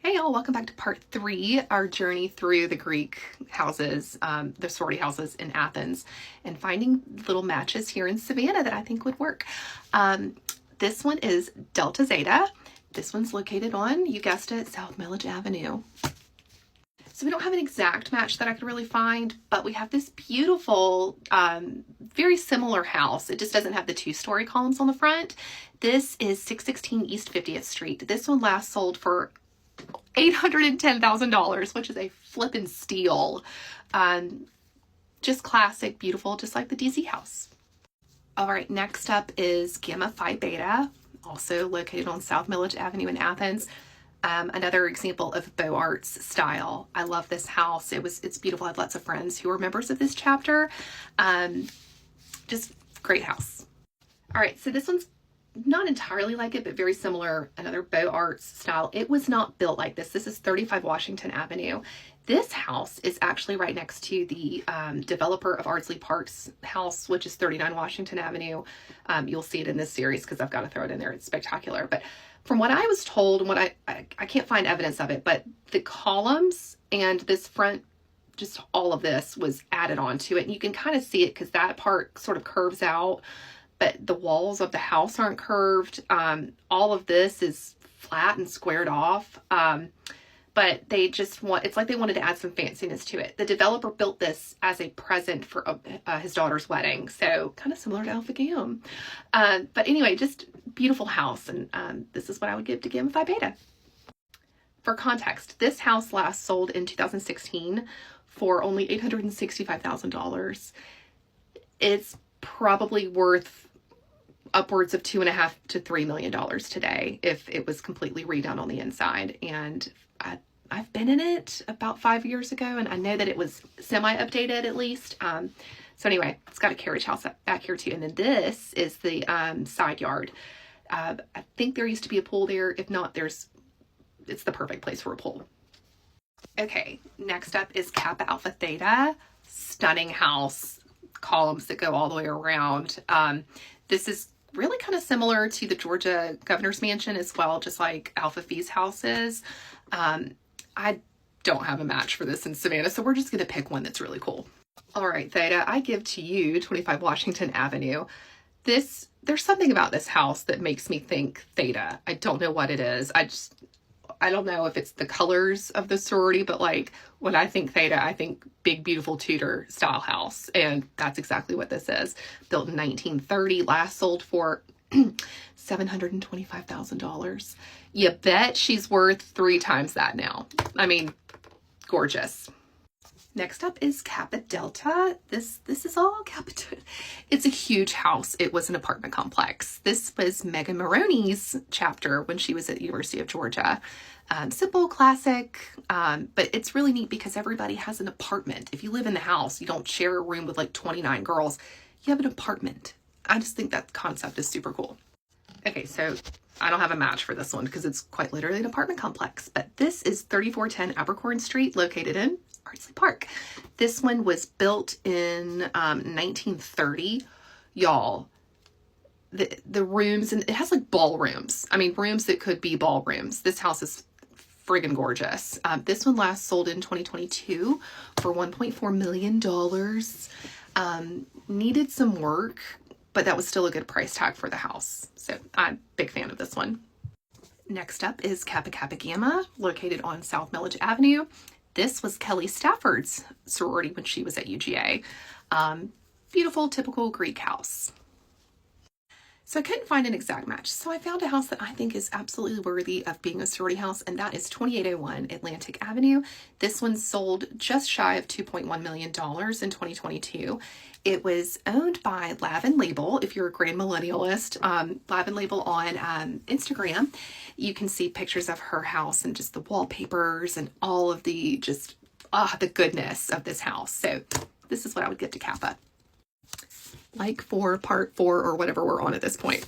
Hey y'all, welcome back to part 3, our journey through the Greek houses, the sorority houses in Athens, and finding little matches here in Savannah that I think would work. This one is Delta Zeta. This one's located on, you guessed it, South Milledge Avenue. So we don't have an exact match that I could really find, but we have this beautiful, very similar house. It just doesn't have the 2-story columns on the front. This is 616 East 50th Street. This one last sold for $810,000, which is a flippin' steal. Just classic, beautiful, just like the DZ house. All right, next up is Gamma Phi Beta, also located on South Milledge Avenue in Athens. Another example of Beaux Arts style. I love this house. It's beautiful. I have lots of friends who are members of this chapter. Just great house. All right, so this one's not entirely like it, but very similar, another Beaux Arts style. It was not built like this. This is 35 Washington Avenue. This house is actually right next to the developer of Ardsley Park's house, which is 39 Washington Avenue. You'll see it in this series because I've got to throw it in there. It's spectacular. But from what I was told, and what I can't find evidence of it, but the columns and this front, just all of this was added onto it. And you can kind of see it because that part sort of curves out, but the walls of the house aren't curved. All of this is flat and squared off. But they just it's like they wanted to add some fanciness to it. The developer built this as a present for his daughter's wedding. So kind of similar to Alpha Gam. But anyway, just beautiful house. And this is what I would give to Gamma Phi Beta. For context, this house last sold in 2016 for only $865,000. It's probably worth upwards of $2.5 to $3 million today if it was completely redone on the inside. And I've been in it about 5 years ago, and I know that it was semi-updated at least. So anyway, it's got a carriage house back here too. And then this is the side yard. I think there used to be a pool there. If not, it's the perfect place for a pool. Okay, next up is Kappa Alpha Theta. Stunning house, columns that go all the way around. This is really kind of similar to the Georgia Governor's Mansion as well, just like Alpha Phi's house is. I don't have a match for this in Savannah, so we're just going to pick one that's really cool. All right, Theta, I give to you 25 Washington Avenue. There's something about this house that makes me think Theta. I don't know what it is. I don't know if it's the colors of the sorority, but like when I think Theta, I think big, beautiful Tudor style house. And that's exactly what this is. Built in 1930, last sold for $725,000. You bet she's worth 3 times that now. I mean, gorgeous. Next up is Kappa Delta. This is all Kappa. It's a huge house. It was an apartment complex. This was Megan Maroney's chapter when she was at University of Georgia. Simple, classic, but it's really neat because everybody has an apartment. If you live in the house, you don't share a room with like 29 girls. You have an apartment. I just think that concept is super cool. Okay, so I don't have a match for this one because it's quite literally an apartment complex, but this is 3410 Abercorn Street, located in Ardsley Park. This one was built in 1930. Y'all, the rooms, and it has like ballrooms. I mean, rooms that could be ballrooms. This house is friggin' gorgeous. This one last sold in 2022 for $1.4 million. Needed some work, but that was still a good price tag for the house. So I'm a big fan of this one. Next up is Kappa Kappa Gamma, located on South Milledge Avenue. This was Kelly Stafford's sorority when she was at UGA. Beautiful, typical Greek house. So I couldn't find an exact match. So I found a house that I think is absolutely worthy of being a sorority house, and that is 2801 Atlantic Avenue. This one sold just shy of $2.1 million in 2022. It was owned by Lavin Label. If you're a grand millennialist, Lavin Label on Instagram, you can see pictures of her house and just the wallpapers and all of the the goodness of this house. So this is what I would give to Kappa. Like for part 4 or whatever we're on at this point.